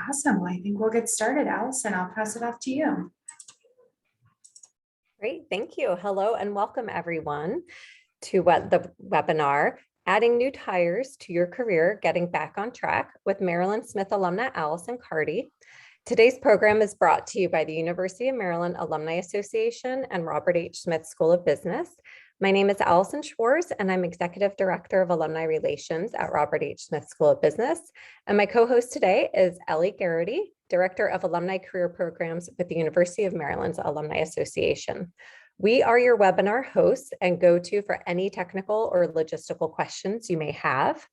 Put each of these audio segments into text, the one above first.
Awesome. Well, I think we'll get started. Alison, I'll pass it off to you. Great, thank you. Hello and welcome everyone to the webinar, Adding New Tires to Your Career, Getting Back on Track with Maryland Smith alumna Alison Cardy. Today's program is brought to you by the University of Maryland Alumni Association and Robert H. Smith School of Business. My name is Alison Schwartz, and I'm Executive Director of Alumni Relations at Robert H. Smith School of Business. And my co-host today is Ellie Garrity, Director of Alumni Career Programs with the University of Maryland's Alumni Association. We are your webinar hosts and go-to for any technical or logistical questions you may have.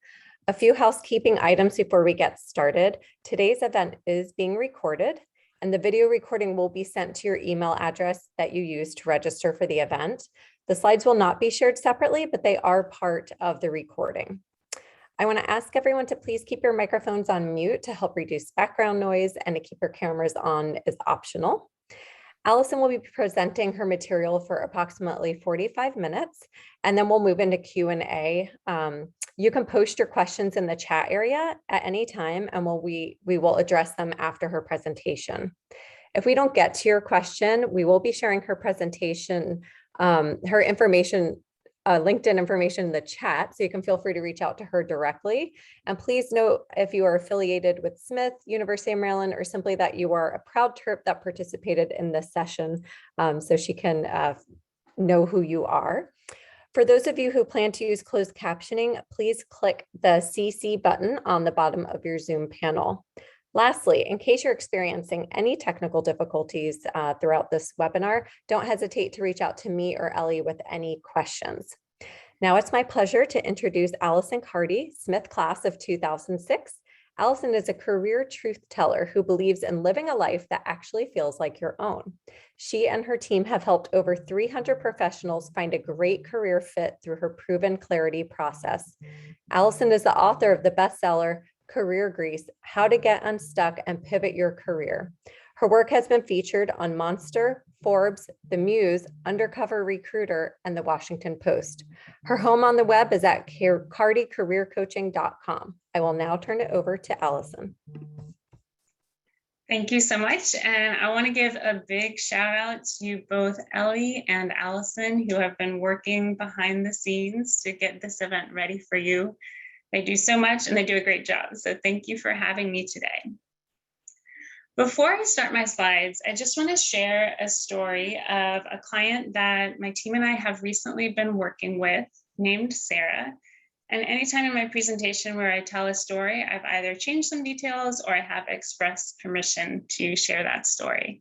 A few housekeeping items before we get started. Today's event is being recorded, and the video recording will be sent to your email address that you used to register for the event. The slides will not be shared separately, but they are part of the recording. I want to ask everyone to please keep your microphones on mute to help reduce background noise, and to keep your cameras on is optional. Alison will be presenting her material for approximately 45 minutes, and then we'll move into Q&A. You can post your questions in the chat area at any time, and we will address them after her presentation. If we don't get to your question, we will be sharing her presentation, her information, LinkedIn information in the chat, so you can feel free to reach out to her directly. And please note if you are affiliated with Smith, University of Maryland, or simply that you are a proud Terp that participated in this session, so she can know who you are. For those of you who plan to use closed captioning, please click the CC button on the bottom of your Zoom panel. Lastly, in case you're experiencing any technical difficulties throughout this webinar, don't hesitate to reach out to me or Ellie with any questions. Now it's my pleasure to introduce Alison Cardy, Smith class of 2006. Alison is a career truth teller who believes in living a life that actually feels like your own. She and her team have helped over 300 professionals find a great career fit through her proven clarity process. Alison is the author of the bestseller, Career Grease, How to Get Unstuck and Pivot Your Career. Her work has been featured on Monster, Forbes, The Muse, Undercover Recruiter, and The Washington Post. Her home on the web is at cardycareercoaching.com. I will now turn it over to Alison. Thank you so much. And I want to give a big shout out to both Ellie and Alison, who have been working behind the scenes to get this event ready for you. They do so much and they do a great job. So thank you for having me today. Before I start my slides, I just want to share a story of a client that my team and I have recently been working with named Sarah. And anytime in my presentation where I tell a story, I've either changed some details or I have expressed permission to share that story.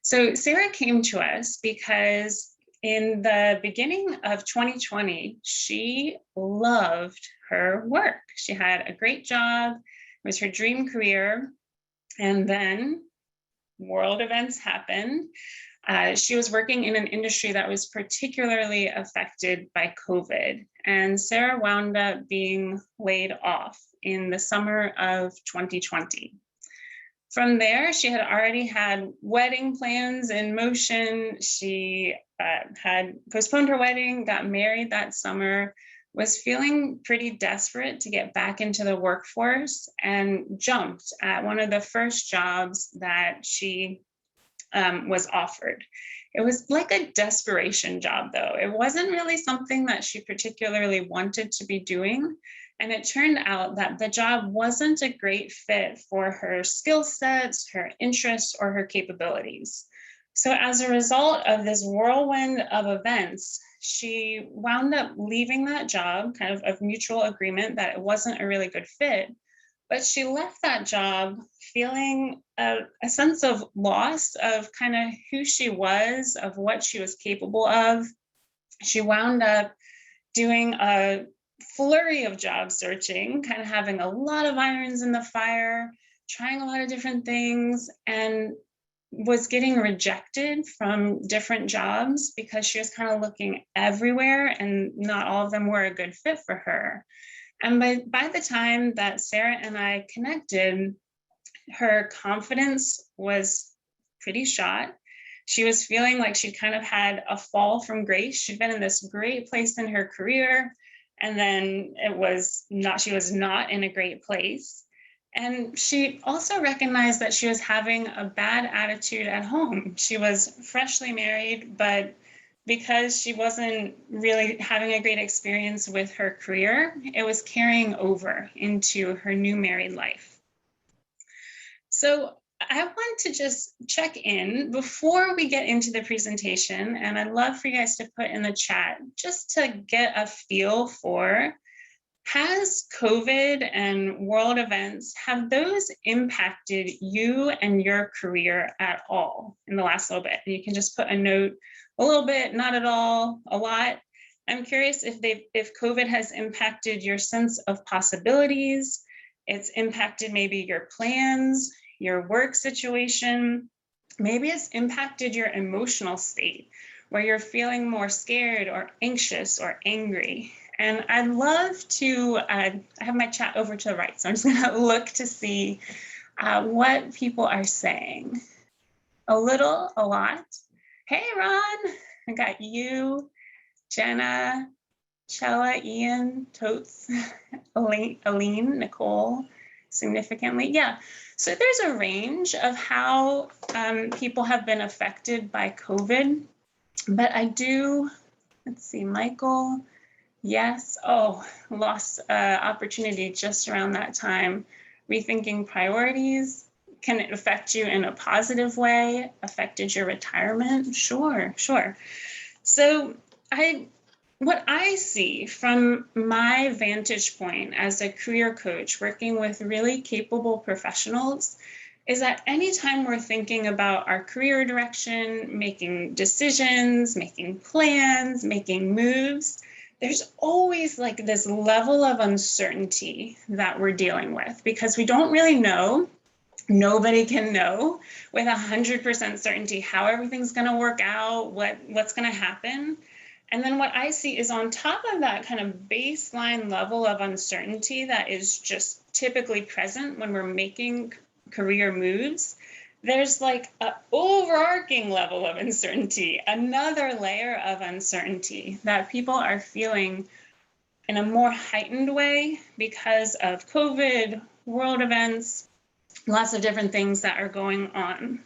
So Sarah came to us because in the beginning of 2020, she loved her work. She had a great job. It was her dream career. And then world events happened. She was working in an industry that was particularly affected by COVID. And Sarah wound up being laid off in the summer of 2020. From there, she had already had wedding plans in motion. She had postponed her wedding, got married that summer, was feeling pretty desperate to get back into the workforce, and jumped at one of the first jobs that she was offered. It was like a desperation job, though. It wasn't really something that she particularly wanted to be doing. And it turned out that the job wasn't a great fit for her skill sets, her interests, or her capabilities. So as a result of this whirlwind of events, she wound up leaving that job, kind of mutual agreement that it wasn't a really good fit. But she left that job feeling a sense of loss of kind of who she was, of what she was capable of. She wound up doing a flurry of job searching, kind of having a lot of irons in the fire, trying a lot of different things, and was getting rejected from different jobs because she was kind of looking everywhere and not all of them were a good fit for her. And by the time that Sarah and I connected, her confidence was pretty shot. She was feeling like she'd kind of had a fall from grace. She'd been in this great place in her career, and then she was not in a great place. And she also recognized that she was having a bad attitude at home. She was freshly married, but because she wasn't really having a great experience with her career, it was carrying over into her new married life. So I want to just check in before we get into the presentation, and I'd love for you guys to put in the chat just to get a feel for, has COVID and world events, have those impacted you and your career at all in the last little bit? And you can just put a note, a little bit, not at all, a lot. I'm curious if COVID has impacted your sense of possibilities, it's impacted maybe your plans, your work situation, maybe it's impacted your emotional state where you're feeling more scared or anxious or angry. And I'd love to, I have my chat over to the right, so I'm just gonna look to see what people are saying. A little, a lot. Hey, Ron, I got you, Jenna, Chella, Ian, Totes, Aline, Nicole, significantly. Yeah, so there's a range of how people have been affected by COVID, but I do, let's see, Michael, yes, oh, lost opportunity just around that time. Rethinking priorities, can it affect you in a positive way? Affected your retirement? Sure, sure. So what I see from my vantage point as a career coach working with really capable professionals is that anytime we're thinking about our career direction, making decisions, making plans, making moves, there's always like this level of uncertainty that we're dealing with because we don't really know. Nobody can know with 100% certainty how everything's going to work out, what's going to happen. And then what I see is on top of that kind of baseline level of uncertainty that is just typically present when we're making career moves, there's like an overarching level of uncertainty, another layer of uncertainty that people are feeling in a more heightened way because of COVID, world events, lots of different things that are going on.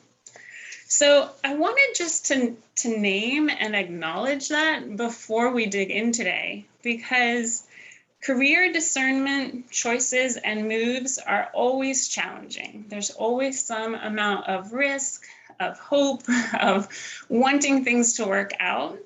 So I wanted just to name and acknowledge that before we dig in today, because career discernment, choices, and moves are always challenging. There's always some amount of risk, of hope, of wanting things to work out.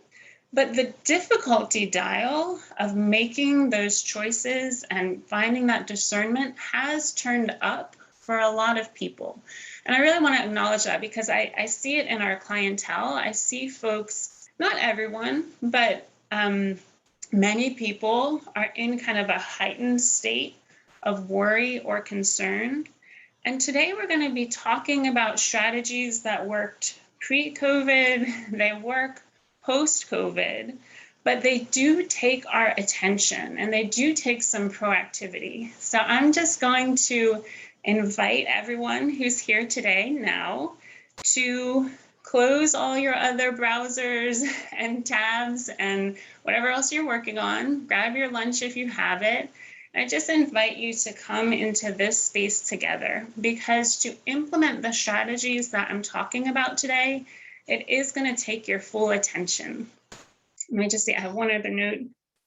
But the difficulty dial of making those choices and finding that discernment has turned up for a lot of people. And I really want to acknowledge that because I see it in our clientele. I see folks, not everyone, but many people are in kind of a heightened state of worry or concern. And today we're going to be talking about strategies that worked pre-COVID, they work post-COVID, but they do take our attention and they do take some proactivity. So I'm just going to invite everyone who's here today now to close all your other browsers and tabs and whatever else you're working on. Grab your lunch if you have it. And I just invite you to come into this space together because to implement the strategies that I'm talking about today, it is going to take your full attention. Let me just see, I have one other note.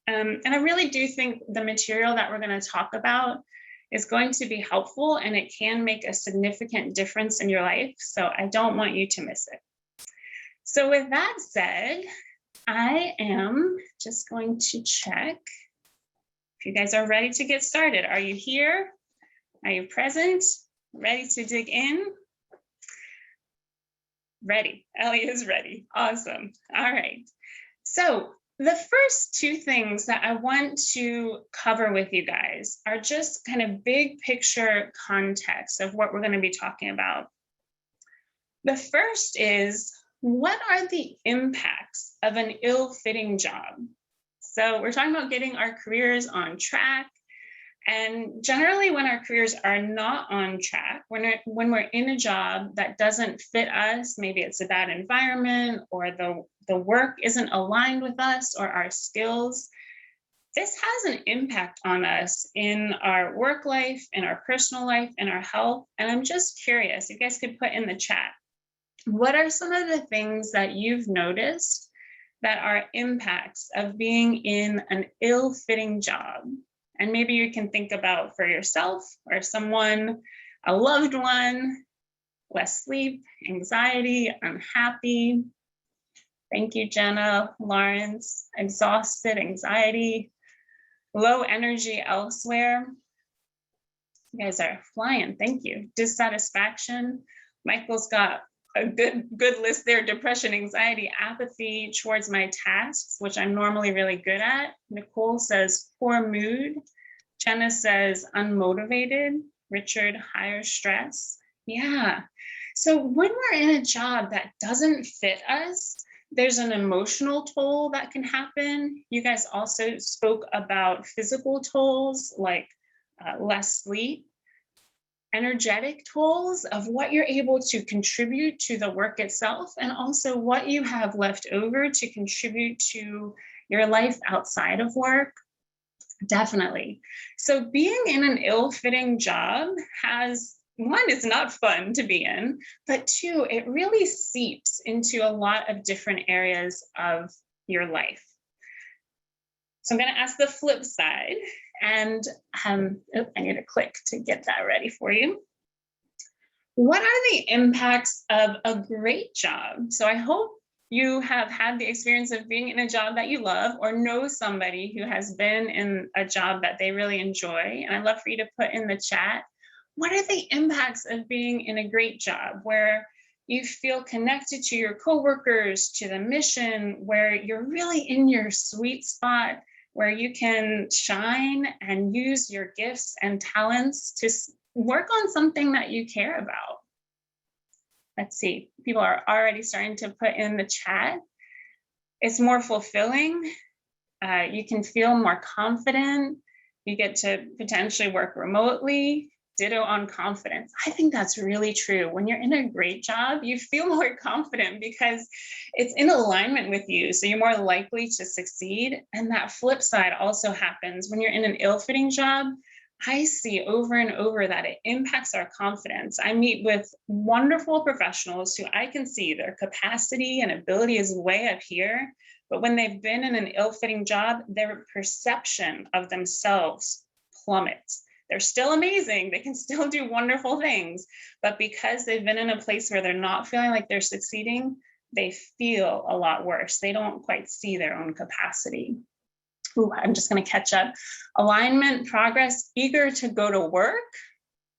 And I really do think the material that we're going to talk about is going to be helpful and it can make a significant difference in your life. So I don't want you to miss it. So with that said, I am just going to check if you guys are ready to get started. Are you here? Are you present? Ready to dig in? Ready. Ellie is ready. Awesome. All right. So the first two things that I want to cover with you guys are just kind of big picture context of what we're going to be talking about. The first is, what are the impacts of an ill-fitting job? So we're talking about getting our careers on track. And generally when our careers are not on track, when we're in a job that doesn't fit us, maybe it's a bad environment or the work isn't aligned with us or our skills, this has an impact on us in our work life, in our personal life, in our health. And I'm just curious, you guys could put in the chat, what are some of the things that you've noticed that are impacts of being in an ill-fitting job? And maybe you can think about for yourself or someone, a loved one, less sleep, anxiety, unhappy. Thank you, Jenna, Lawrence, exhausted, anxiety, low energy elsewhere. You guys are flying, thank you. Dissatisfaction. Michael's got a good list there. Depression, anxiety, apathy towards my tasks, which I'm normally really good at. Nicole says poor mood. Jenna says unmotivated. Richard, higher stress. Yeah. So when we're in a job that doesn't fit us, there's an emotional toll that can happen. You guys also spoke about physical tolls like less sleep, energetic tolls of what you're able to contribute to the work itself, and also what you have left over to contribute to your life outside of work. Definitely. So being in an ill-fitting job has, one, it's not fun to be in, but two, it really seeps into a lot of different areas of your life. So I'm going to ask the flip side, and I need to click to get that ready for you. What are the impacts of a great job? So I hope you have had the experience of being in a job that you love, or know somebody who has been in a job that they really enjoy. And I'd love for you to put in the chat, what are the impacts of being in a great job where you feel connected to your coworkers, to the mission, where you're really in your sweet spot, where you can shine and use your gifts and talents to work on something that you care about? Let's see, people are already starting to put in the chat. It's more fulfilling. You can feel more confident. You get to potentially work remotely. Ditto on confidence. I think that's really true. When you're in a great job, you feel more confident because it's in alignment with you. So you're more likely to succeed. And that flip side also happens when you're in an ill-fitting job. I see over and over that it impacts our confidence. I meet with wonderful professionals who I can see their capacity and ability is way up here, but when they've been in an ill-fitting job, their perception of themselves plummets. They're still amazing, they can still do wonderful things, but because they've been in a place where they're not feeling like they're succeeding, they feel a lot worse. They don't quite see their own capacity. Ooh, I'm just going to catch up. Alignment, progress, eager to go to work.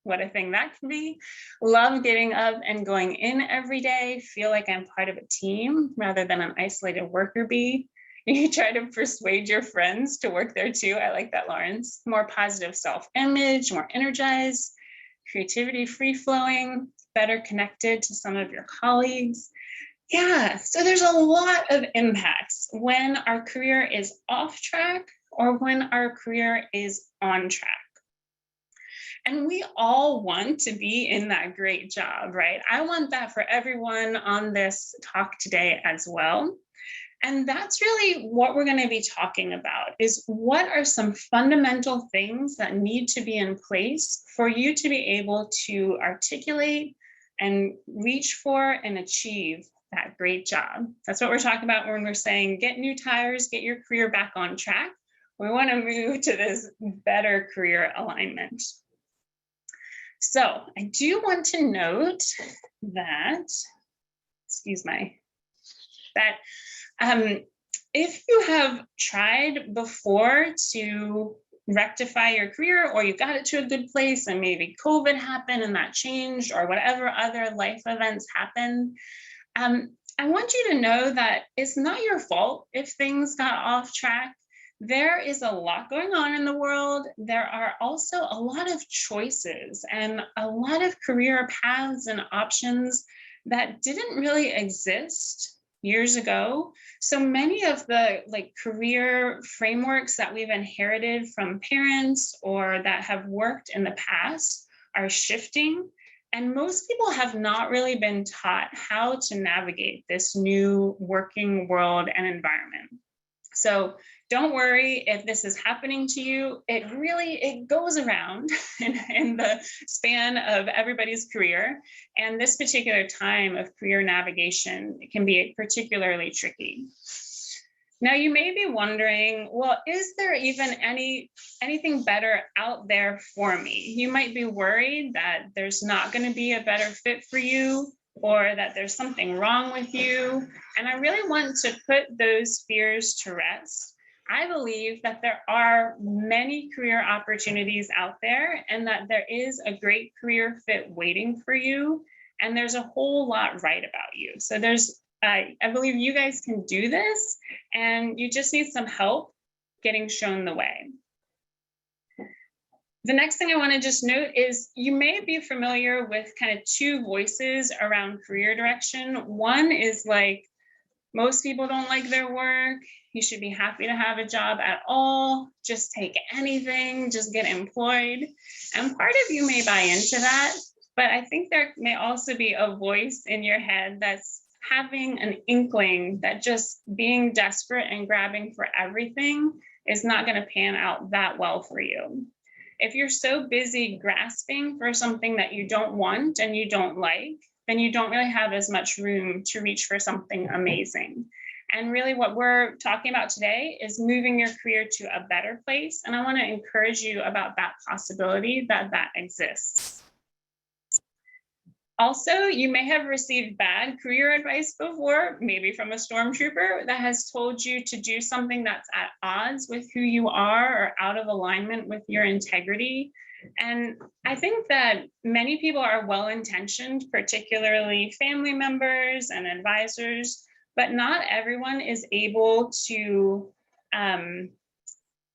What a thing that can be. Love getting up and going in every day. Feel like I'm part of a team rather than an isolated worker bee. You try to persuade your friends to work there too. I like that, Lawrence. More positive self-image, more energized, creativity free-flowing, better connected to some of your colleagues. Yeah, so there's a lot of impacts when our career is off track or when our career is on track. And we all want to be in that great job, right? I want that for everyone on this talk today as well. And that's really what we're going to be talking about, is what are some fundamental things that need to be in place for you to be able to articulate and reach for and achieve that great job. That's what we're talking about when we're saying get new tires, get your career back on track. We want to move to this better career alignment. So I do want to note that, if you have tried before to rectify your career, or you got it to a good place and maybe COVID happened and that changed, or whatever other life events happened, I want you to know that it's not your fault if things got off track. There is a lot going on in the world. There are also a lot of choices and a lot of career paths and options that didn't really exist years ago. So many of the career frameworks that we've inherited from parents or that have worked in the past are shifting. And most people have not really been taught how to navigate this new working world and environment. So don't worry if this is happening to you. It goes around in the span of everybody's career. And this particular time of career navigation can be particularly tricky. Now, you may be wondering, well, is there even anything better out there for me? You might be worried that there's not going to be a better fit for you, or that there's something wrong with you. And I really want to put those fears to rest. I believe that there are many career opportunities out there, and that there is a great career fit waiting for you. And there's a whole lot right about you. So I believe you guys can do this, and you just need some help getting shown the way. The next thing I want to just note is you may be familiar with kind of two voices around career direction. One is like, most people don't like their work. You should be happy to have a job at all. Just take anything, just get employed. And part of you may buy into that, but I think there may also be a voice in your head that's having an inkling that just being desperate and grabbing for everything is not going to pan out that well for you. If you're so busy grasping for something that you don't want and you don't like, then you don't really have as much room to reach for something amazing. And really what we're talking about today is moving your career to a better place. And I want to encourage you about that possibility that exists. Also, you may have received bad career advice before, maybe from a stormtrooper that has told you to do something that's at odds with who you are or out of alignment with your integrity. And I think that many people are well-intentioned, particularly family members and advisors, but not everyone is able to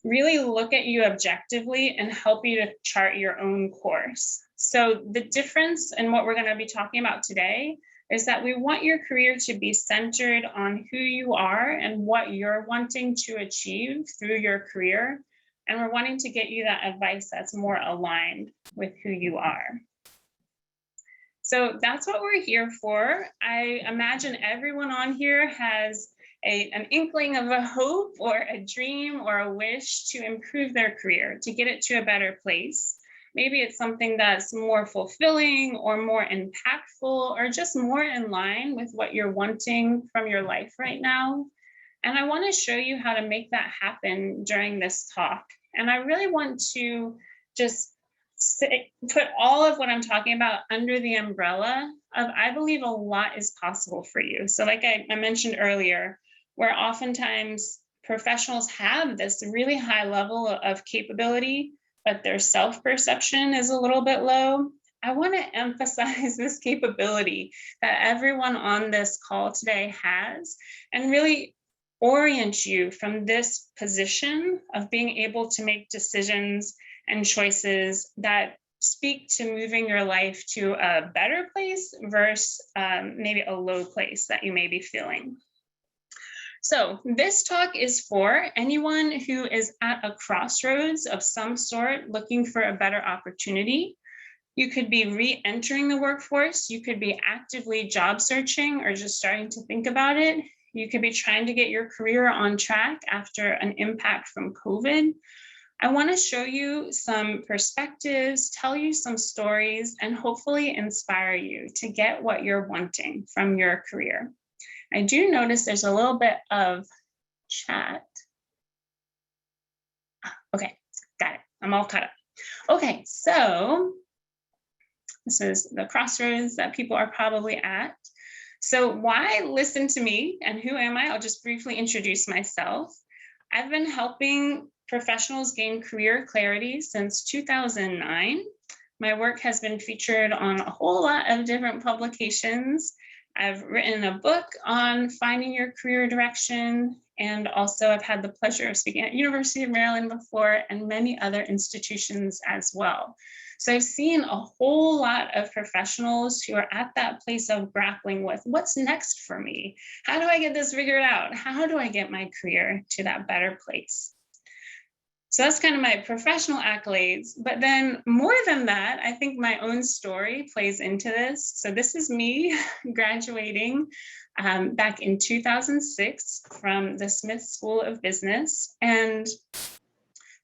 really look at you objectively and help you to chart your own course. So the difference in what we're going to be talking about today is that we want your career to be centered on who you are and what you're wanting to achieve through your career. And we're wanting to get you that advice that's more aligned with who you are. So that's what we're here for. I imagine everyone on here has an inkling of a hope or a dream or a wish to improve their career, to get it to a better place. Maybe it's something that's more fulfilling or more impactful or just more in line with what you're wanting from your life right now. And I want to show you how to make that happen during this talk. And I really want to just put all of what I'm talking about under the umbrella of I believe a lot is possible for you. So like I mentioned earlier, where oftentimes professionals have this really high level of capability, but their self-perception is a little bit low. I want to emphasize this capability that everyone on this call today has, and really orient you from this position of being able to make decisions and choices that speak to moving your life to a better place versus maybe a low place that you may be feeling. So this talk is for anyone who is at a crossroads of some sort, looking for a better opportunity. You could be re-entering the workforce. You could be actively job searching or just starting to think about it. You could be trying to get your career on track after an impact from COVID. I want to show you some perspectives, tell you some stories, and hopefully inspire you to get what you're wanting from your career. I do notice there's a little bit of chat. Okay, got it. I'm all caught up. Okay, so this is the crossroads that people are probably at. So why listen to me and who am I? I'll just briefly introduce myself. I've been helping professionals gain career clarity since 2009. My work has been featured on a whole lot of different publications. I've written a book on finding your career direction, and also I've had the pleasure of speaking at University of Maryland before and many other institutions as well. So I've seen a whole lot of professionals who are at that place of grappling with what's next for me? How do I get this figured out? How do I get my career to that better place? So that's kind of my professional accolades. But then more than that, I think my own story plays into this. So this is me graduating back in 2006 from the Smith School of Business. And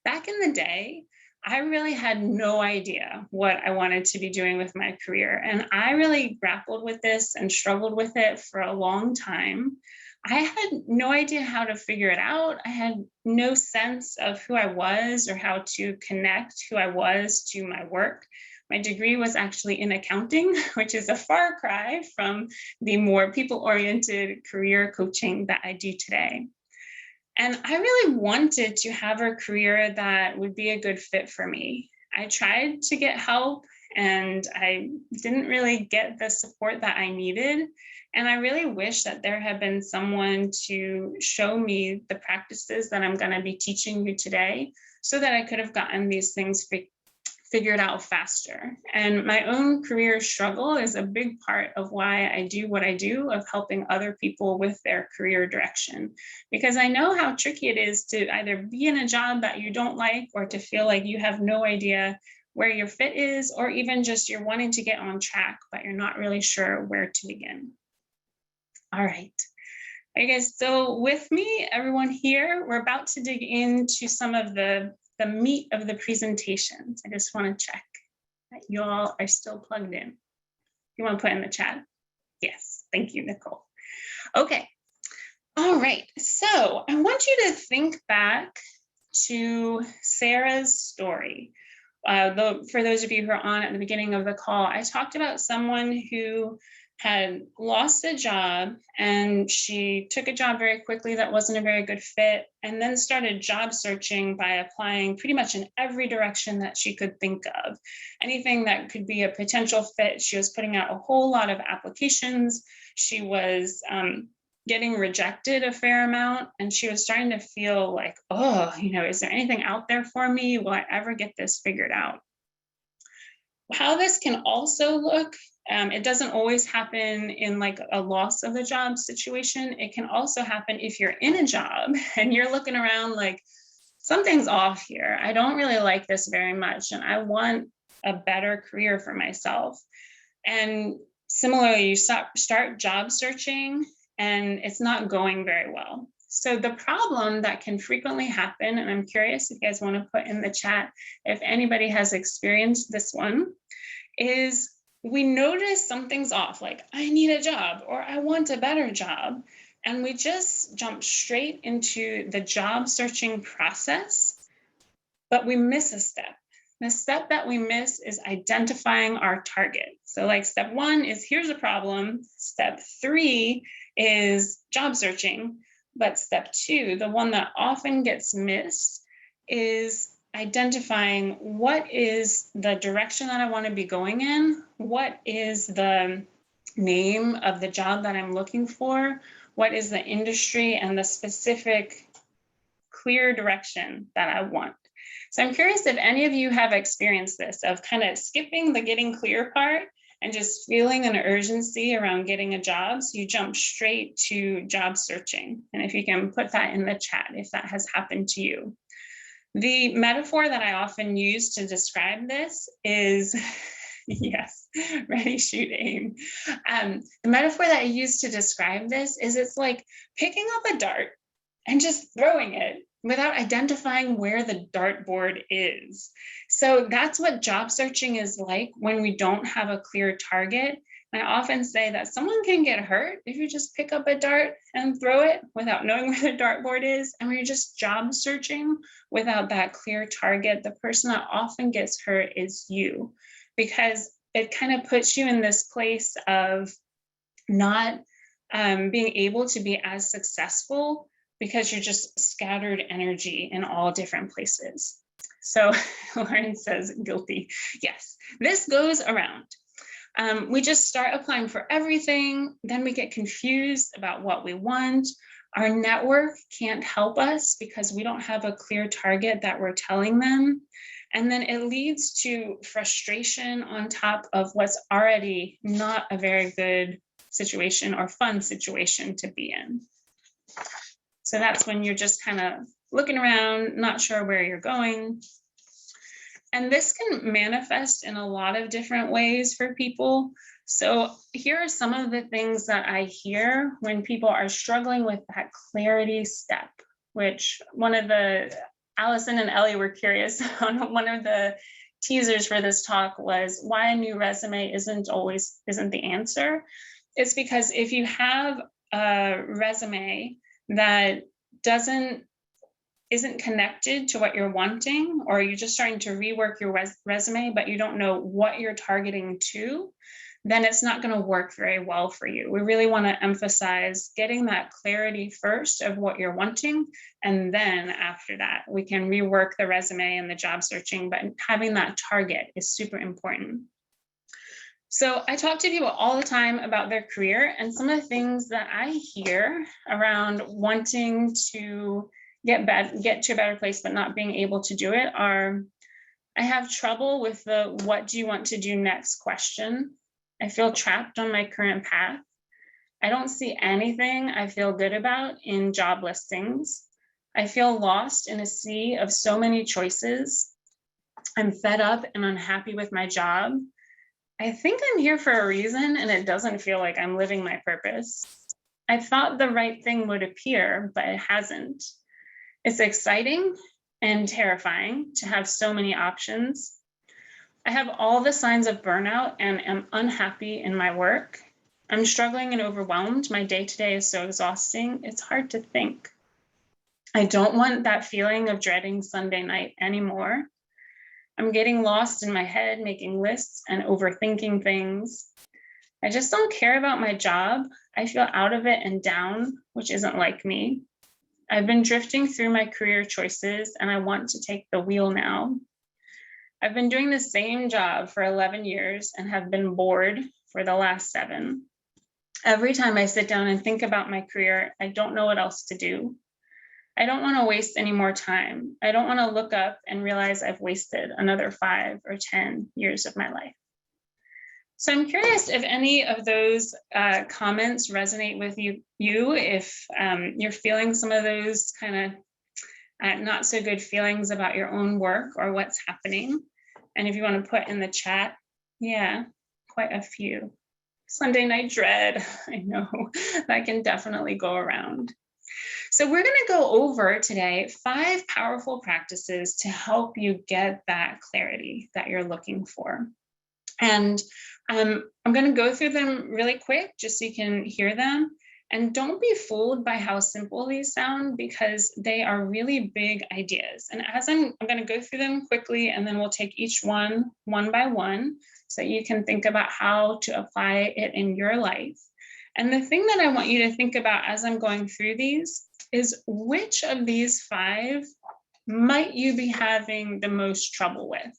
back in the day, I really had no idea what I wanted to be doing with my career. And I really grappled with this and struggled with it for a long time. I had no idea how to figure it out. I had no sense of who I was or how to connect who I was to my work. My degree was actually in accounting, which is a far cry from the more people-oriented career coaching that I do today. And I really wanted to have a career that would be a good fit for me. I tried to get help and I didn't really get the support that I needed. And I really wish that there had been someone to show me the practices that I'm going to be teaching you today so that I could have gotten these things figured out faster. And my own career struggle is a big part of why I do what I do, of helping other people with their career direction. Because I know how tricky it is to either be in a job that you don't like or to feel like you have no idea where your fit is, or even just you're wanting to get on track, but you're not really sure where to begin. All right. You guys, so with me, everyone here, we're about to dig into some of the meat of the presentations. I just want to check that you all are still plugged in. You want to put in the chat? Yes, thank you, Nicole. Okay, all right, so I want you to think back to Sarah's story. For those of you who are on at the beginning of the call, I talked about someone who had lost a job and she took a job very quickly that wasn't a very good fit, and then started job searching by applying pretty much in every direction that she could think of. Anything that could be a potential fit, she was putting out a whole lot of applications. She was getting rejected a fair amount, and she was starting to feel like, oh, is there anything out there for me? Will I ever get this figured out? How this can also look, it doesn't always happen in like a loss of the job situation. It can also happen if you're in a job and you're looking around like, something's off here. I don't really like this very much, and I want a better career for myself. And similarly, you start job searching and it's not going very well. So the problem that can frequently happen, and I'm curious if you guys want to put in the chat if anybody has experienced this one, is we notice something's off, like I need a job or I want a better job. And we just jump straight into the job searching process, but we miss a step. The step that we miss is identifying our target. So like step 1 is here's a problem. Step 3 is job searching. But step 2, the one that often gets missed, is identifying what is the direction that I want to be going in, what is the name of the job that I'm looking for, what is the industry and the specific clear direction that I want. So I'm curious if any of you have experienced this, of kind of skipping the getting clear part and just feeling an urgency around getting a job, so you jump straight to job searching. And if you can put that in the chat, if that has happened to you. The metaphor that I often use to describe this is, yes, ready, shoot, aim. The metaphor that I use to describe this is it's like picking up a dart and just throwing it without identifying where the dartboard is. So that's what job searching is like when we don't have a clear target. And I often say that someone can get hurt if you just pick up a dart and throw it without knowing where the dartboard is. And when you're just job searching without that clear target, the person that often gets hurt is you, because it kind of puts you in this place of not being able to be as successful because you're just scattered energy in all different places. So Lauren says guilty. Yes, this goes around. We just start applying for everything. Then we get confused about what we want. Our network can't help us because we don't have a clear target that we're telling them. And then it leads to frustration on top of what's already not a very good situation or fun situation to be in. So that's when you're just kind of looking around, not sure where you're going. And this can manifest in a lot of different ways for people. So here are some of the things that I hear when people are struggling with that clarity step, which Alison and Ellie were curious on one of the teasers for this talk was why a new resume isn't the answer. It's because if you have a resume that isn't connected to what you're wanting, or you're just starting to rework your resume, but you don't know what you're targeting to, then it's not going to work very well for you. We really want to emphasize getting that clarity first of what you're wanting. And then after that, we can rework the resume and the job searching, but having that target is super important. So I talk to people all the time about their career, and some of the things that I hear around wanting to get to a better place, but not being able to do it are, I have trouble with the what do you want to do next question. I feel trapped on my current path. I don't see anything I feel good about in job listings. I feel lost in a sea of so many choices. I'm fed up and unhappy with my job. I think I'm here for a reason, and it doesn't feel like I'm living my purpose. I thought the right thing would appear, but it hasn't. It's exciting and terrifying to have so many options. I have all the signs of burnout and am unhappy in my work. I'm struggling and overwhelmed. My day-to-day is so exhausting. It's hard to think. I don't want that feeling of dreading Sunday night anymore. I'm getting lost in my head, making lists and overthinking things. I just don't care about my job. I feel out of it and down, which isn't like me. I've been drifting through my career choices, and I want to take the wheel now. I've been doing the same job for 11 years and have been bored for the last 7. Every time I sit down and think about my career, I don't know what else to do. I don't want to waste any more time. I don't want to look up and realize I've wasted another 5 or 10 years of my life. So I'm curious if any of those comments resonate with you, if you're feeling some of those kind of not so good feelings about your own work or what's happening. And if you want to put in the chat, yeah, quite a few. Sunday night dread, I know, that can definitely go around. So we're going to go over today 5 powerful practices to help you get that clarity that you're looking for. And I'm going to go through them really quick just so you can hear them. And don't be fooled by how simple these sound, because they are really big ideas. And as I'm going to go through them quickly, and then we'll take each one by one so you can think about how to apply it in your life. And the thing that I want you to think about as I'm going through these is, which of these 5 might you be having the most trouble with?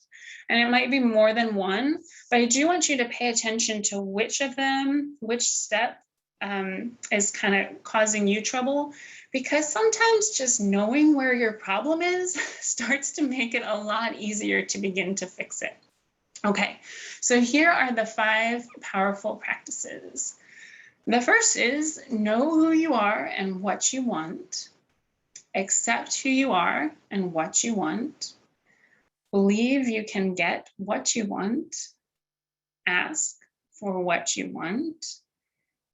And it might be more than one, but I do want you to pay attention to which of them, which step is kind of causing you trouble, because sometimes just knowing where your problem is starts to make it a lot easier to begin to fix it. Okay, so here are the 5 powerful practices. The first is know who you are and what you want. Accept who you are and what you want. Believe you can get what you want. Ask for what you want.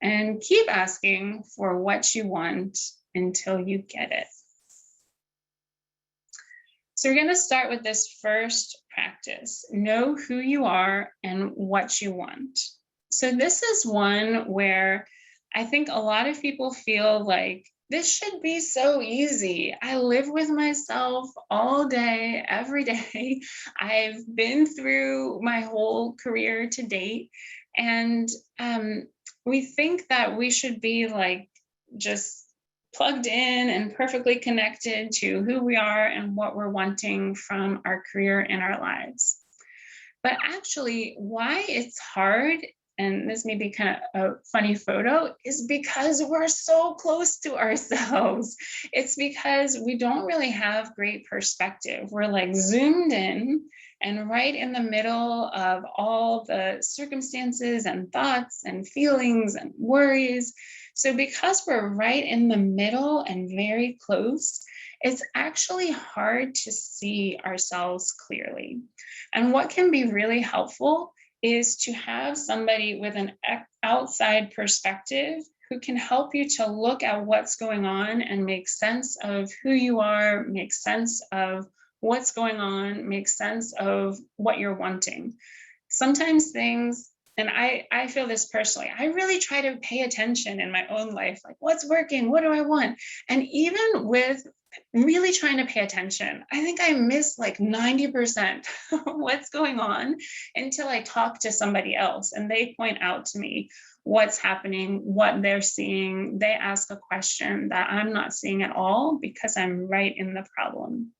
And keep asking for what you want until you get it. So we're going to start with this first practice. Know who you are and what you want. So this is one where I think a lot of people feel like this should be so easy. I live with myself all day, every day. I've been through my whole career to date. And we think that we should be like just plugged in and perfectly connected to who we are and what we're wanting from our career and our lives. But actually, why it's hard, and this may be kind of a funny photo, is because we're so close to ourselves. It's because we don't really have great perspective. We're like zoomed in and right in the middle of all the circumstances and thoughts and feelings and worries. So because we're right in the middle and very close, it's actually hard to see ourselves clearly. And what can be really helpful is to have somebody with an outside perspective who can help you to look at what's going on and make sense of who you are, make sense of what's going on, make sense of what you're wanting. Sometimes things, and I feel this personally, I really try to pay attention in my own life, like what's working, what do I want? And even with really trying to pay attention, I think I miss like 90% what's going on until I talk to somebody else and they point out to me what's happening, what they're seeing. They ask a question that I'm not seeing at all because I'm right in the problem.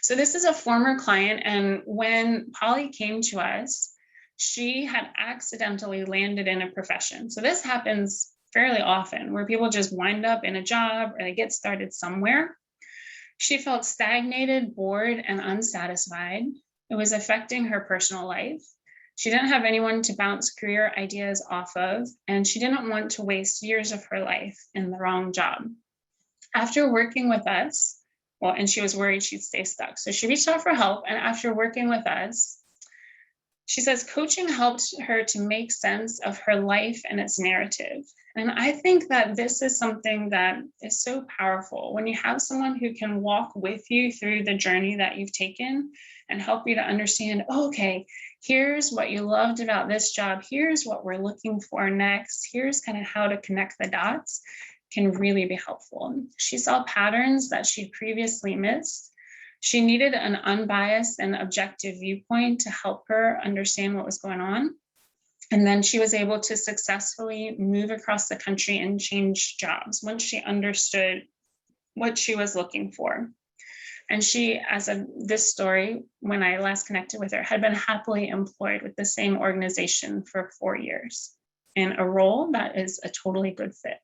So this is a former client, and when Polly came to us, she had accidentally landed in a profession. So this happens fairly often where people just wind up in a job or they get started somewhere. She felt stagnated, bored, and unsatisfied. It was affecting her personal life. She didn't have anyone to bounce career ideas off of, and she didn't want to waste years of her life in the wrong job. After working with us, well, and she was worried she'd stay stuck. So she reached out for help, and after working with us, she says coaching helped her to make sense of her life and its narrative. And I think that this is something that is so powerful when you have someone who can walk with you through the journey that you've taken and help you to understand, oh, okay, here's what you loved about this job. Here's what we're looking for next. Here's kind of how to connect the dots, can really be helpful. She saw patterns that she'd previously missed. She needed an unbiased and objective viewpoint to help her understand what was going on. And then she was able to successfully move across the country and change jobs once she understood what she was looking for. And she, as of this story, when I last connected with her, had been happily employed with the same organization for 4 years in a role that is a totally good fit.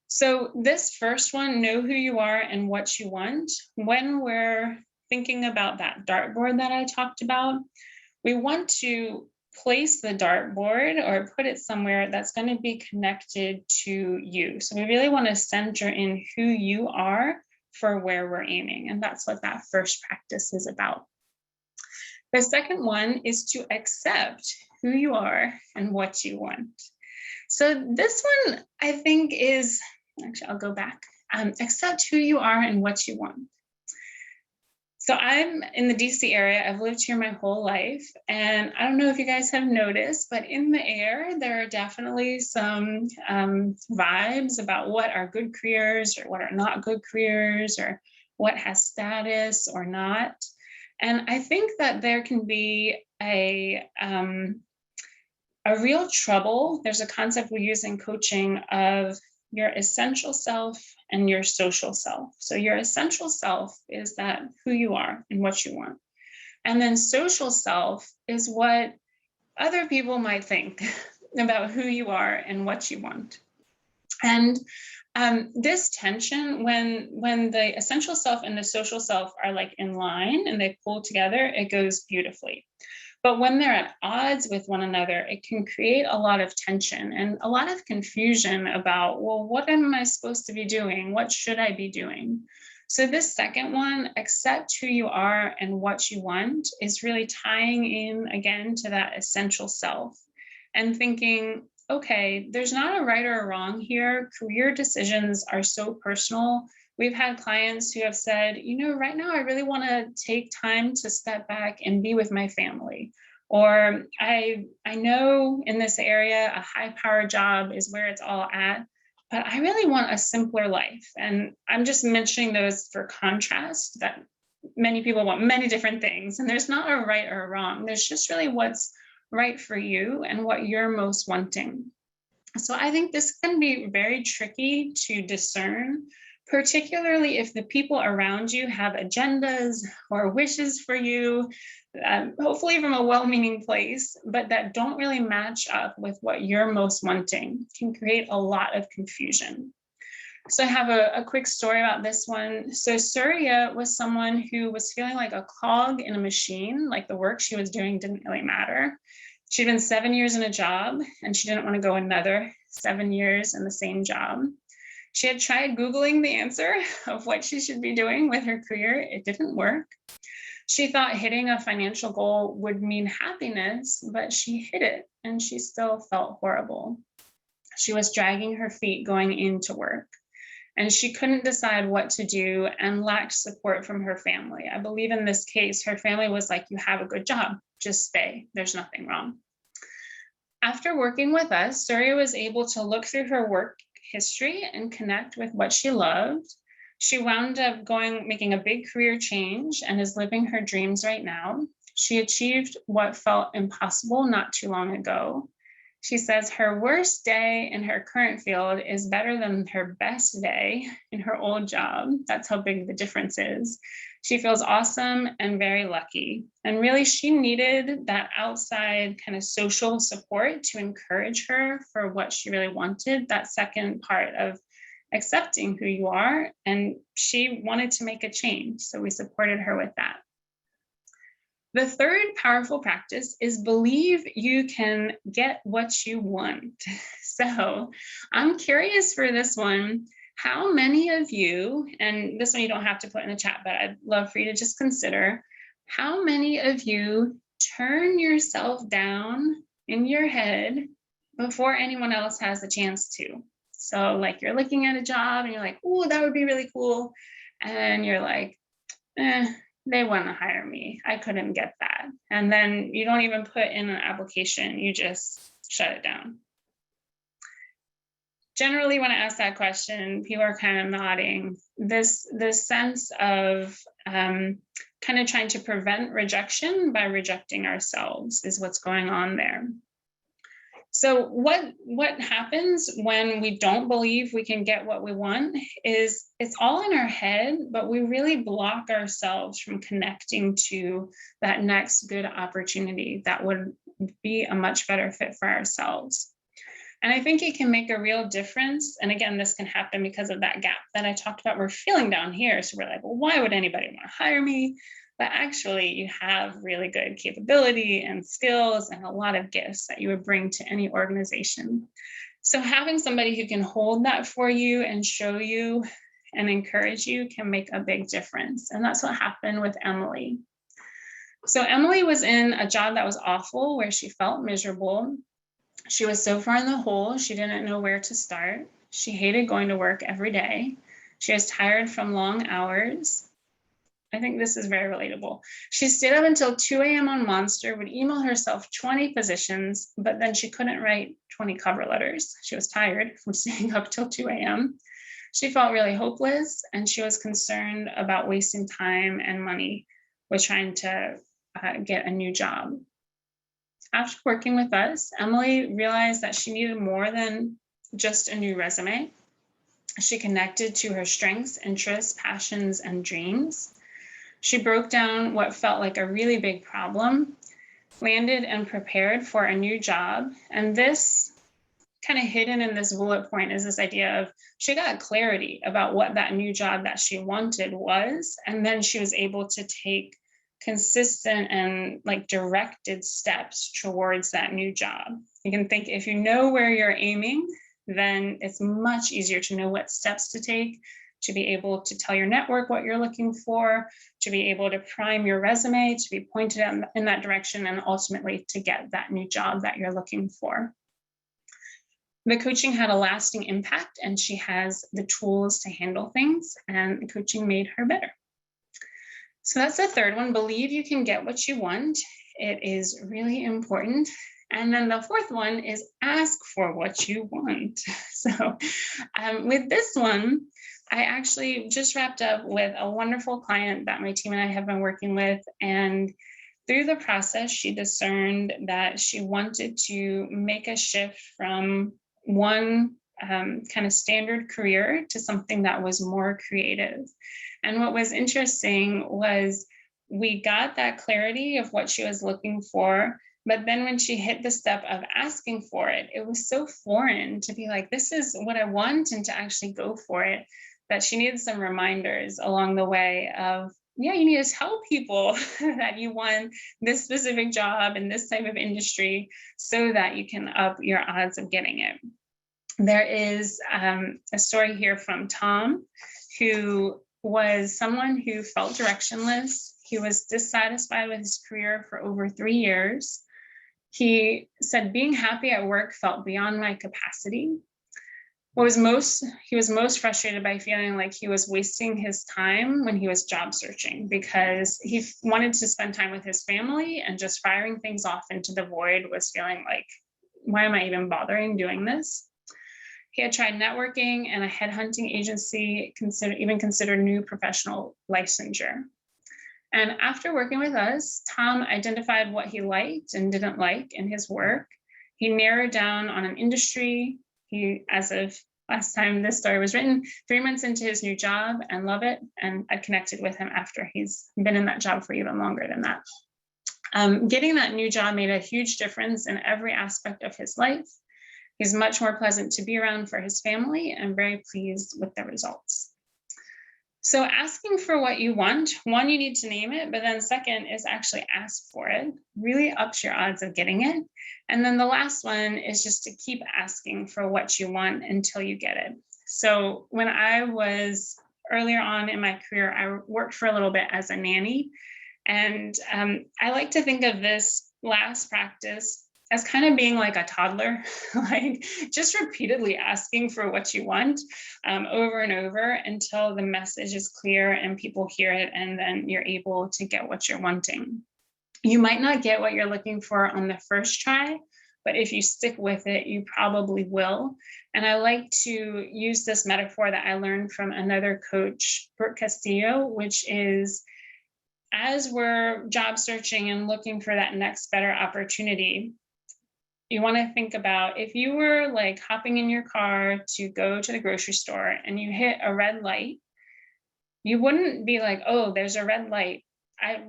So this first one, know who you are and what you want. When we're thinking about that dartboard that I talked about, we want to place the dartboard or put it somewhere that's going to be connected to you. So we really want to center in who you are for where we're aiming. And that's what that first practice is about. The second one is to accept who you are and what you want. So this one, I think, is, actually, I'll go back. Accept who you are and what you want. So I'm in the DC area. I've lived here my whole life. And I don't know if you guys have noticed, but in the air, there are definitely some vibes about what are good careers or what are not good careers or what has status or not. And I think that there can be a real trouble. There's a concept we use in coaching of your essential self and your social self. So your essential self is that who you are and what you want. And then social self is what other people might think about who you are and what you want. And this tension, when the essential self and the social self are like in line and they pull together, it goes beautifully. But when they're at odds with one another, it can create a lot of tension and a lot of confusion about, well, what am I supposed to be doing? What should I be doing? So this second one, accept who you are and what you want, is really tying in again to that essential self and thinking, okay, there's not a right or a wrong here. Career decisions are so personal. We've had clients who have said, you know, right now I really want to take time to step back and be with my family. Or I know in this area, a high-powered job is where it's all at, but I really want a simpler life. And I'm just mentioning those for contrast, that many people want many different things. And there's not a right or a wrong. There's just really what's right for you and what you're most wanting. So I think this can be very tricky to discern, particularly if the people around you have agendas or wishes for you, hopefully from a well-meaning place, but that don't really match up with what you're most wanting. Can create a lot of confusion. So I have a quick story about this one. So Suriya was someone who was feeling like a cog in a machine, like the work she was doing didn't really matter. She'd been 7 years in a job and she didn't want to go another 7 years in the same job. She had tried Googling the answer of what she should be doing with her career. It didn't work. She thought hitting a financial goal would mean happiness, but she hit it and she still felt horrible. She was dragging her feet going into work, and she couldn't decide what to do and lacked support from her family. I believe in this case, her family was like, you have a good job, just stay. There's nothing wrong. After working with us, Suriya was able to look through her work history and connect with what she loved. She wound up making a big career change and is living her dreams right now. She achieved what felt impossible not too long ago. She says her worst day in her current field is better than her best day in her old job. That's how big the difference is. She feels awesome and very lucky. And really, she needed that outside kind of social support to encourage her for what she really wanted, that second part of accepting who you are. And she wanted to make a change. So we supported her with that. The third powerful practice is believe you can get what you want. So I'm curious for this one, how many of you, and this one you don't have to put in the chat, but I'd love for you to just consider, how many of you turn yourself down in your head before anyone else has a chance to? So like you're looking at a job and you're like, oh, that would be really cool. And you're like, they want to hire me. I couldn't get that. And then you don't even put in an application, you just shut it down. Generally, when I ask that question, people are kind of nodding. This sense of kind of trying to prevent rejection by rejecting ourselves is what's going on there. So what happens when we don't believe we can get what we want is it's all in our head, but we really block ourselves from connecting to that next good opportunity that would be a much better fit for ourselves. And I think it can make a real difference. And again, this can happen because of that gap that I talked about. We're feeling down here. So we're like, well, why would anybody want to hire me? But actually you have really good capability and skills and a lot of gifts that you would bring to any organization. So having somebody who can hold that for you and show you and encourage you can make a big difference. And that's what happened with Emily. So Emily was in a job that was awful, where she felt miserable. She was so far in the hole, she didn't know where to start. She hated going to work every day. She was tired from long hours. I think this is very relatable. She stayed up until 2 a.m. on Monster, would email herself 20 positions, but then she couldn't write 20 cover letters. She was tired from staying up till 2 a.m. She felt really hopeless, and she was concerned about wasting time and money with trying to get a new job. After working with us, Emily realized that she needed more than just a new resume. She connected to her strengths, interests, passions, and dreams. She broke down what felt like a really big problem, landed and prepared for a new job. And this kind of hidden in this bullet point is this idea of she got clarity about what that new job that she wanted was. And then she was able to take consistent and like directed steps towards that new job. You can think if you know where you're aiming, then it's much easier to know what steps to take, to be able to tell your network what you're looking for, to be able to prime your resume, to be pointed in that direction, and ultimately to get that new job that you're looking for. The coaching had a lasting impact, and she has the tools to handle things, and the coaching made her better. So that's the third one, believe you can get what you want. It is really important. And then the fourth one is ask for what you want. So with this one, I actually just wrapped up with a wonderful client that my team and I have been working with. And through the process, she discerned that she wanted to make a shift from one kind of standard career to something that was more creative. And what was interesting was we got that clarity of what she was looking for. But then when she hit the step of asking for it, it was so foreign to be like, this is what I want, and to actually go for it, that she needed some reminders along the way of, yeah, you need to tell people that you want this specific job in this type of industry so that you can up your odds of getting it. There is a story here from Tom, who was someone who felt directionless. He was dissatisfied with his career for over 3 years. He said, being happy at work felt beyond my capacity. He was most frustrated by feeling like he was wasting his time when he was job searching, because he wanted to spend time with his family, and just firing things off into the void was feeling like, why am I even bothering doing this? He had tried networking, and a headhunting agency considered new professional licensure. And after working with us, Tom identified what he liked and didn't like in his work. He narrowed down on an industry. He, as of last time this story was written, 3 months into his new job, and love it. And I connected with him after he's been in that job for even longer than that. Getting that new job made a huge difference in every aspect of his life. He's much more pleasant to be around for his family, and very pleased with the results. So asking for what you want, one, you need to name it, but then second is actually ask for it. Really ups your odds of getting it. And then the last one is just to keep asking for what you want until you get it. So when I was earlier on in my career, I worked for a little bit as a nanny. And I like to think of this last practice as kind of being like a toddler, like just repeatedly asking for what you want over and over until the message is clear and people hear it, and then you're able to get what you're wanting. You might not get what you're looking for on the first try, but if you stick with it, you probably will. And I like to use this metaphor that I learned from another coach, Brooke Castillo, which is, as we're job searching and looking for that next better opportunity, you want to think about, if you were like hopping in your car to go to the grocery store and you hit a red light, you wouldn't be like, oh, there's a red light,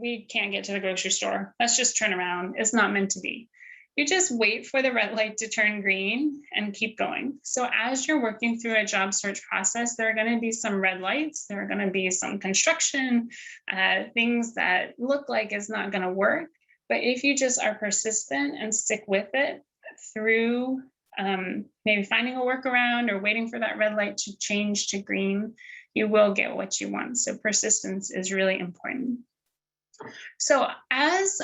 we can't get to the grocery store, let's just turn around, it's not meant to be. You just wait for the red light to turn green and keep going. So as you're working through a job search process, there are going to be some red lights, there are going to be some construction, things that look like it's not going to work. But if you just are persistent and stick with it through maybe finding a workaround or waiting for that red light to change to green, you will get what you want. So persistence is really important. So as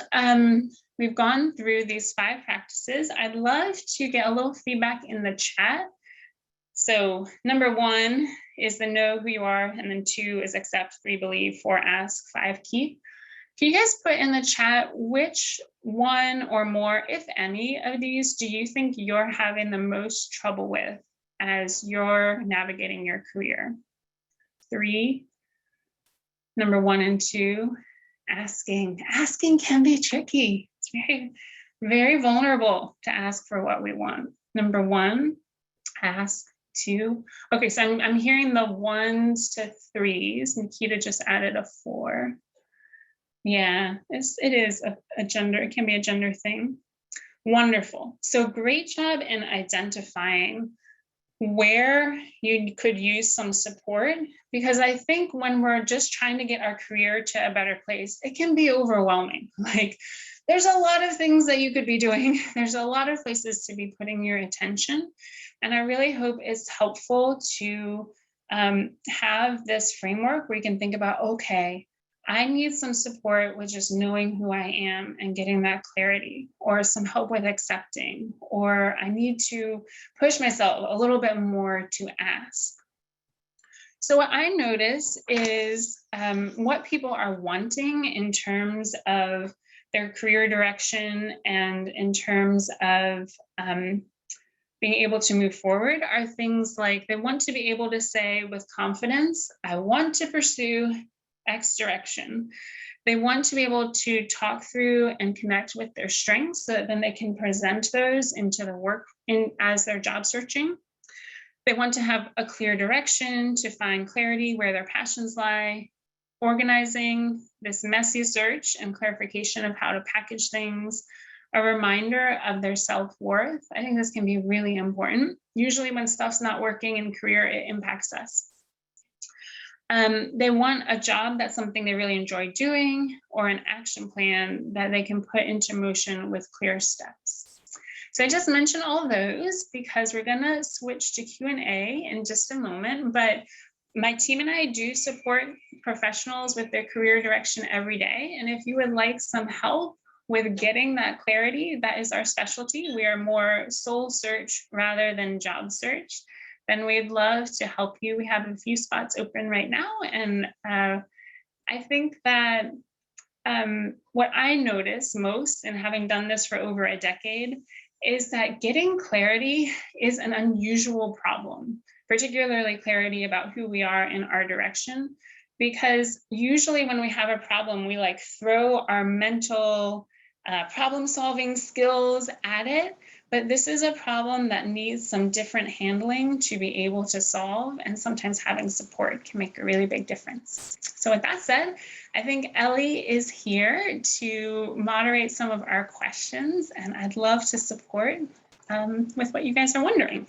we've gone through these 5 practices, I'd love to get a little feedback in the chat. So number 1 is the know who you are, and then 2 is accept, 3 believe, 4 ask, 5 keep. Can you guys put in the chat which one or more, if any, of these do you think you're having the most trouble with as you're navigating your career? 3, number 1 and 2, asking. Asking can be tricky. It's very, very vulnerable to ask for what we want. Number 1, ask. 2. Okay, so I'm hearing the 1s to 3s. Nikita just added a 4. Yeah, it is a gender, it can be a gender thing. Wonderful. So great job in identifying where you could use some support, because I think when we're just trying to get our career to a better place, it can be overwhelming. Like, there's a lot of things that you could be doing. There's a lot of places to be putting your attention. And I really hope it's helpful to have this framework where you can think about, okay, I need some support with just knowing who I am and getting that clarity, or some help with accepting, or I need to push myself a little bit more to ask. So what I notice is what people are wanting in terms of their career direction and in terms of being able to move forward are things like they want to be able to say with confidence, I want to pursue X direction. They want to be able to talk through and connect with their strengths so that then they can present those into the work as they're job searching. They want to have a clear direction to find clarity where their passions lie, organizing this messy search and clarification of how to package things, a reminder of their self-worth. I think this can be really important. Usually when stuff's not working in career, it impacts us. They want a job that's something they really enjoy doing, or an action plan that they can put into motion with clear steps. So I just mentioned all those because we're going to switch to Q&A in just a moment, but my team and I do support professionals with their career direction every day. And if you would like some help with getting that clarity, that is our specialty. We are more soul search rather than job search. Then we'd love to help you. We have a few spots open right now. And I think that what I notice most in having done this for over a decade is that getting clarity is an unusual problem, particularly clarity about who we are in our direction. Because usually when we have a problem, we like throw our mental problem solving skills at it. But this is a problem that needs some different handling to be able to solve. And sometimes having support can make a really big difference. So with that said, I think Ellie is here to moderate some of our questions. And I'd love to support with what you guys are wondering.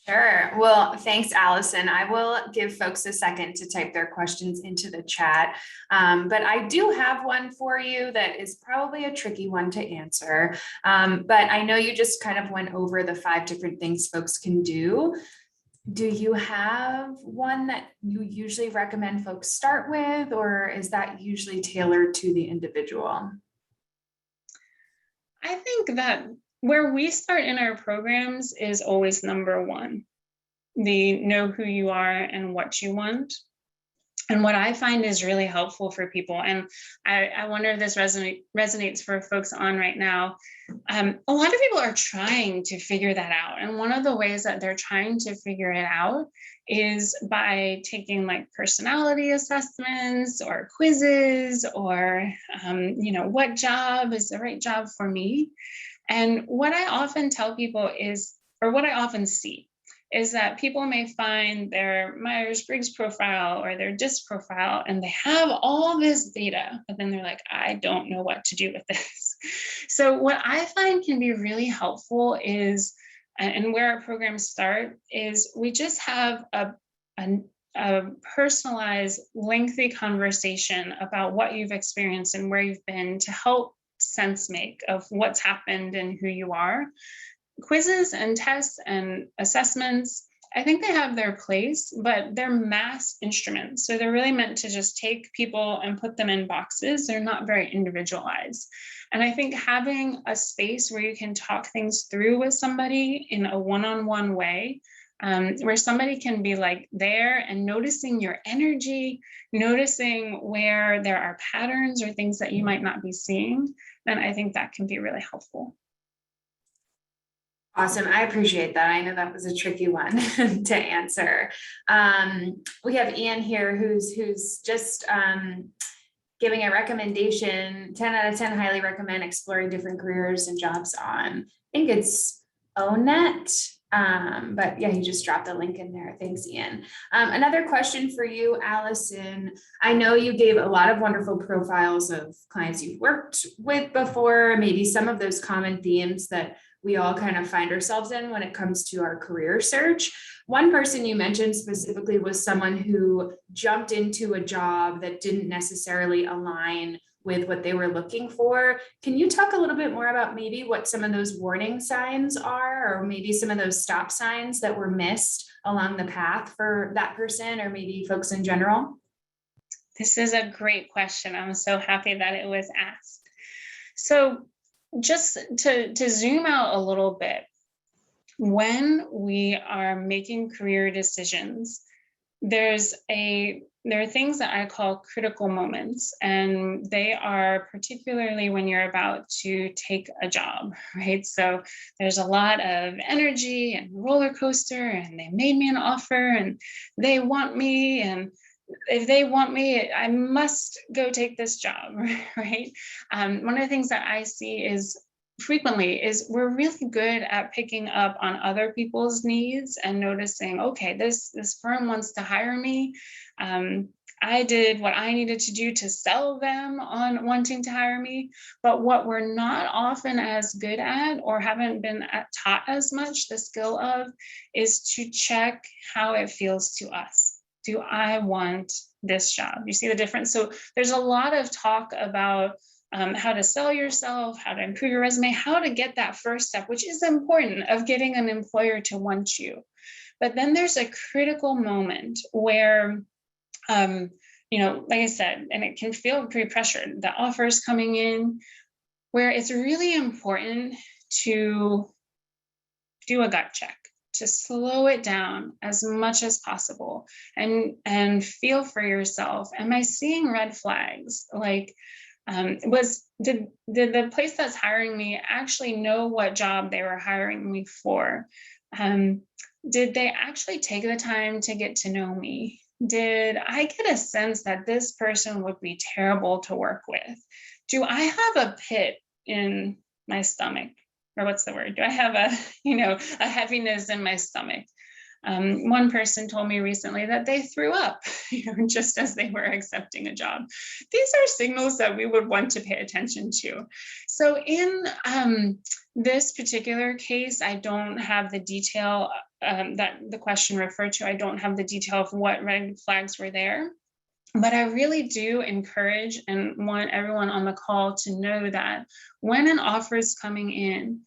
Sure. Well, thanks, Allison. I will give folks a second to type their questions into the chat. But I do have one for you that is probably a tricky one to answer. But I know you just kind of went over the 5 different things folks can do. Do you have one that you usually recommend folks start with, or is that usually tailored to the individual? I think that where we start in our programs is always number 1, the know who you are and what you want. And what I find is really helpful for people, and I wonder if this resonates for folks on right now. A lot of people are trying to figure that out. And one of the ways that they're trying to figure it out is by taking like personality assessments or quizzes or, what job is the right job for me? And what I often tell people is, or what I often see, is that people may find their Myers-Briggs profile or their DISC profile, and they have all this data, but then they're like, I don't know what to do with this. So what I find can be really helpful is, and where our programs start, is we just have a personalized, lengthy conversation about what you've experienced and where you've been to help sense make of what's happened and who you are. Quizzes and tests and assessments, I think they have their place, but they're mass instruments. So they're really meant to just take people and put them in boxes. They're not very individualized. And I think having a space where you can talk things through with somebody in a one-on-one way, where somebody can be like there and noticing your energy, noticing where there are patterns or things that you might not be seeing, then I think that can be really helpful. Awesome. I appreciate that. I know that was a tricky one to answer. We have Ian here who's just giving a recommendation, 10 out of 10, highly recommend exploring different careers and jobs on, I think it's ONET. But yeah, he just dropped a link in there. Thanks, Ian. Another question for you, Allison. I know you gave a lot of wonderful profiles of clients you've worked with before, maybe some of those common themes that we all kind of find ourselves in when it comes to our career search. One person you mentioned specifically was someone who jumped into a job that didn't necessarily align with what they were looking for. Can you talk a little bit more about maybe what some of those warning signs are, or maybe some of those stop signs that were missed along the path for that person, or maybe folks in general? This is a great question. I'm so happy that it was asked. So just to zoom out a little bit, when we are making career decisions, there are things that I call critical moments, and they are particularly when you're about to take a job, right? So there's a lot of energy and roller coaster, and they made me an offer and they want me, and if they want me, I must go take this job, right? One of the things that I see is frequently is we're really good at picking up on other people's needs and noticing, okay, this firm wants to hire me. I did what I needed to do to sell them on wanting to hire me. But what we're not often as good at, or haven't been taught as much the skill of, is to check how it feels to us. Do I want this job? You see the difference? So there's a lot of talk about how to sell yourself, how to improve your resume, how to get that first step, which is important, of getting an employer to want you. But then there's a critical moment where, like I said, and it can feel pretty pressured, the offers coming in, where it's really important to do a gut check, to slow it down as much as possible, and feel for yourself. Am I seeing red flags? Like, did the place that's hiring me actually know what job they were hiring me for? Did they actually take the time to get to know me? Did I get a sense that this person would be terrible to work with? Do I have a pit in my stomach? Or what's the word? Do I have a heaviness in my stomach? One person told me recently that they threw up, just as they were accepting a job. These are signals that we would want to pay attention to. So in this particular case, I don't have the detail that the question referred to. I don't have the detail of what red flags were there. But I really do encourage and want everyone on the call to know that when an offer is coming in,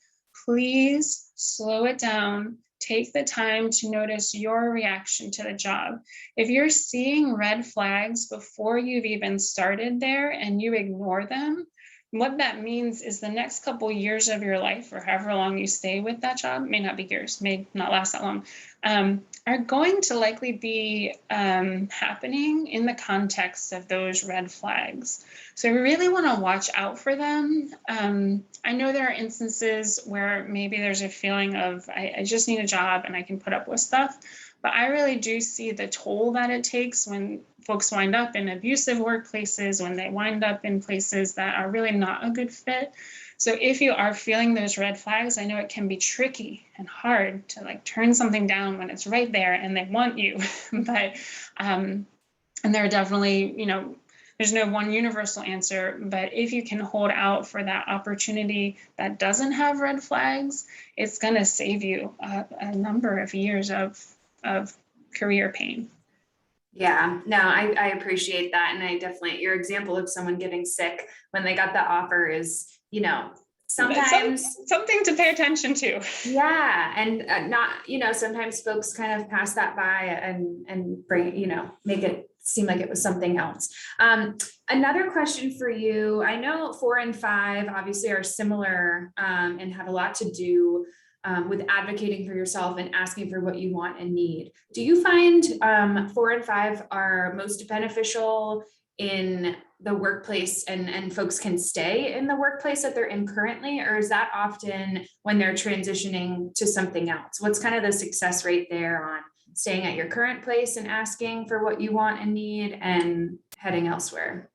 please slow it down. Take the time to notice your reaction to the job. If you're seeing red flags before you've even started there and you ignore them, what that means is the next couple years of your life, or however long you stay with that job, may not be years, may not last that long, are going to likely be happening in the context of those red flags. So we really want to watch out for them. I know there are instances where maybe there's a feeling of, I just need a job and I can put up with stuff. But I really do see the toll that it takes when folks wind up in abusive workplaces, when they wind up in places that are really not a good fit. So if you are feeling those red flags, I know it can be tricky and hard to turn something down when it's right there and they want you. But, and there are definitely, there's no one universal answer, but if you can hold out for that opportunity that doesn't have red flags, it's going to save you a number of years of career pain. Yeah, no, I appreciate that. And I definitely, your example of someone getting sick when they got the offer is, sometimes something to pay attention to. Yeah. And not, sometimes folks kind of pass that by and bring, make it seem like it was something else. Another question for you. I know 4 and 5 obviously are similar and have a lot to do with advocating for yourself and asking for what you want and need. Do you find 4 and 5 are most beneficial in the workplace and folks can stay in the workplace that they're in currently, or is that often when they're transitioning to something else? What's kind of the success rate there on staying at your current place and asking for what you want and need and heading elsewhere?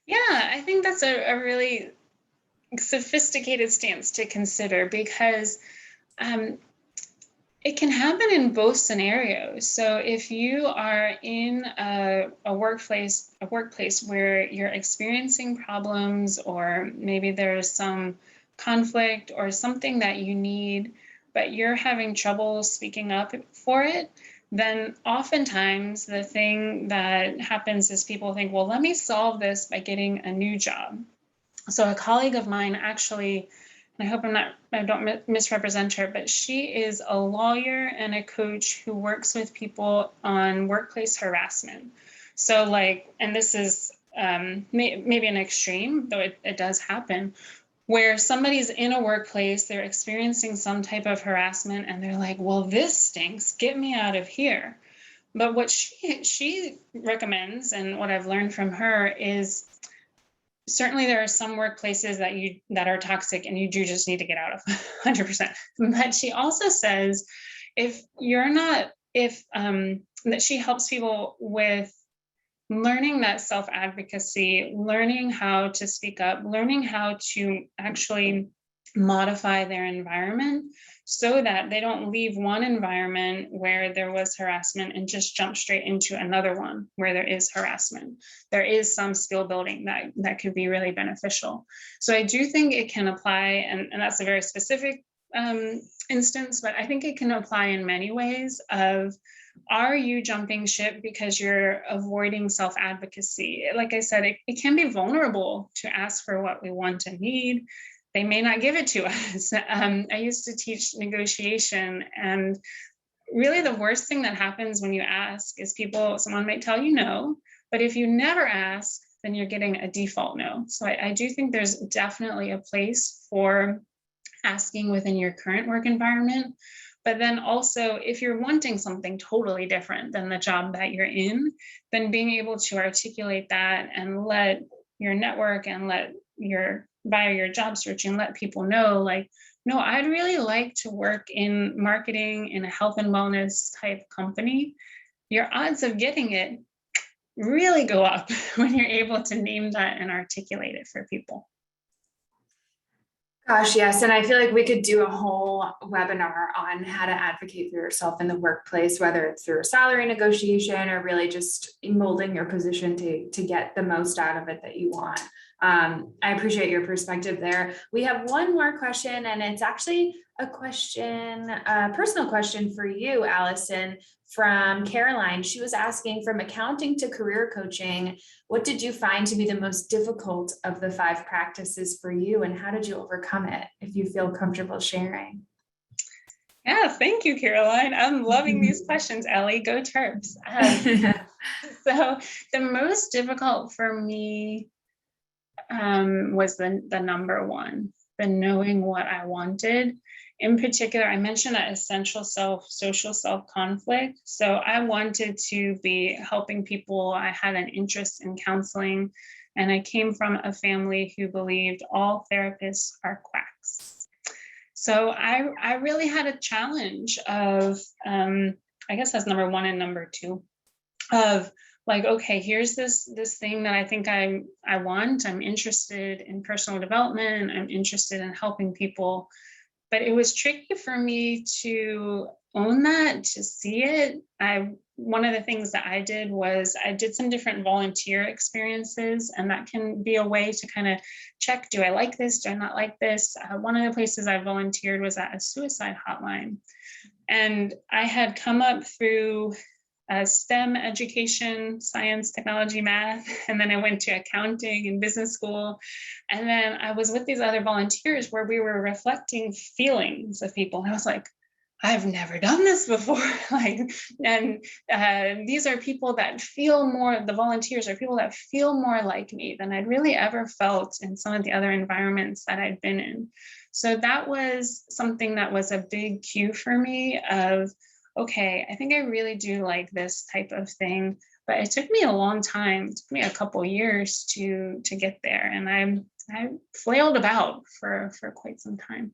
Yeah, I think that's a really sophisticated stance to consider, because it can happen in both scenarios. So if you are in a workplace where you're experiencing problems, or maybe there's some conflict or something that you need, but you're having trouble speaking up for it, then oftentimes the thing that happens is people think, well, let me solve this by getting a new job. So a colleague of mine actually, and I hope I don't misrepresent her, but she is a lawyer and a coach who works with people on workplace harassment. So and this is maybe an extreme, though it does happen, where somebody's in a workplace, they're experiencing some type of harassment and they're like, well, this stinks, get me out of here. But what she recommends, and what I've learned from her, is certainly there are some workplaces that are toxic and you do just need to get out of 100%. But she also says, that she helps people with learning that self-advocacy, learning how to speak up, learning how to actually modify their environment so that they don't leave one environment where there was harassment and just jump straight into another one where there is harassment. There is some skill building that could be really beneficial. So I do think it can apply, and that's a very specific instance, but I think it can apply in many ways of Are you jumping ship because you're avoiding self-advocacy? Like I said, it can be vulnerable to ask for what we want and need. They may not give it to us. I used to teach negotiation, and really the worst thing that happens when you ask is someone might tell you no, but if you never ask, then you're getting a default no. So I do think there's definitely a place for asking within your current work environment. But then also, if you're wanting something totally different than the job that you're in, then being able to articulate that and let your network and via your job searching, let people know, like, no, I'd really like to work in marketing in a health and wellness type company. Your odds of getting it really go up when you're able to name that and articulate it for people. Gosh, yes. And I feel like we could do a whole webinar on how to advocate for yourself in the workplace, whether it's through a salary negotiation or really just molding your position to get the most out of it that you want. I appreciate your perspective there. We have one more question, and it's actually a personal question for you, Alison, from Caroline. She was asking, from accounting to career coaching, what did you find to be the most difficult of the 5 practices for you, and how did you overcome it, if you feel comfortable sharing? Yeah, thank you, Caroline. I'm loving these questions, Ellie. Go Terps. So the most difficult for me was the number one, the knowing what I wanted. In particular, I mentioned that essential self, social self conflict. So I wanted to be helping people. I had an interest in counseling, and I came from a family who believed all therapists are quacks. So I really had a challenge of, I guess that's number one and number two, of like, okay, here's this thing that I think I want. I'm interested in personal development. I'm interested in helping people. But it was tricky for me to own that, to see it. One of the things that I did was I did some different volunteer experiences, and that can be a way to kind of check, do I like this? Do I not like this? One of the places I volunteered was at a suicide hotline. And I had come up through STEM education, science, technology, math, and then I went to accounting and business school. And then I was with these other volunteers where we were reflecting feelings of people. And I was like, I've never done this before. These are people that feel more, the volunteers are people that feel more like me than I'd really ever felt in some of the other environments that I'd been in. So that was something that was a big cue for me of, okay, I think I really do like this type of thing, but it took me a long time. It took me a couple years to get there, and I flailed about for quite some time.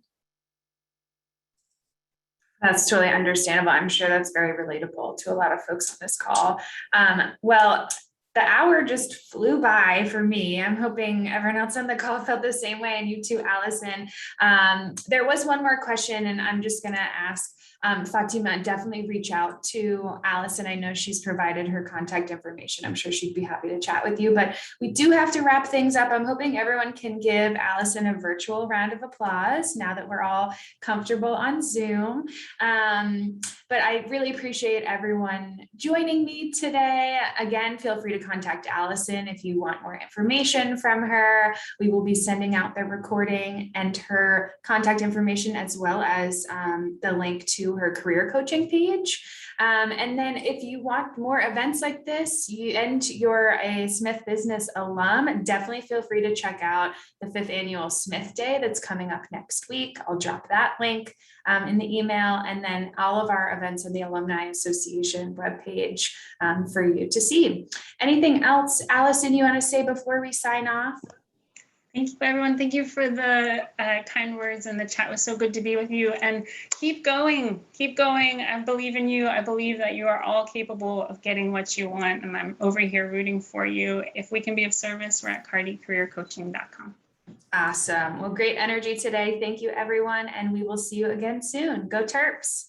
That's totally understandable. I'm sure that's very relatable to a lot of folks on this call. Well, the hour just flew by for me. I'm hoping everyone else on the call felt the same way, and you too, Alison. There was one more question, and I'm just going to ask Fatima, definitely reach out to Alison. I know she's provided her contact information. I'm sure she'd be happy to chat with you, but we do have to wrap things up. I'm hoping everyone can give Alison a virtual round of applause now that we're all comfortable on Zoom. But I really appreciate everyone joining me today. Again, feel free to contact Alison if you want more information from her. We will be sending out the recording and her contact information, as well as the link to her career coaching page. And then if you want more events like this, you're a Smith Business alum, definitely feel free to check out the 5th annual Smith Day that's coming up next week. I'll drop that link in the email, and then all of our events on the Alumni Association webpage for you to see. Anything else, Alison, you want to say before we sign off? Thank you, everyone. Thank you for the kind words, and the chat was so good to be with you. And keep going, keep going. I believe in you. I believe that you are all capable of getting what you want, and I'm over here rooting for you. If we can be of service, we're at cardycareercoaching.com. Awesome. Well, great energy today. Thank you, everyone. And we will see you again soon. Go Terps.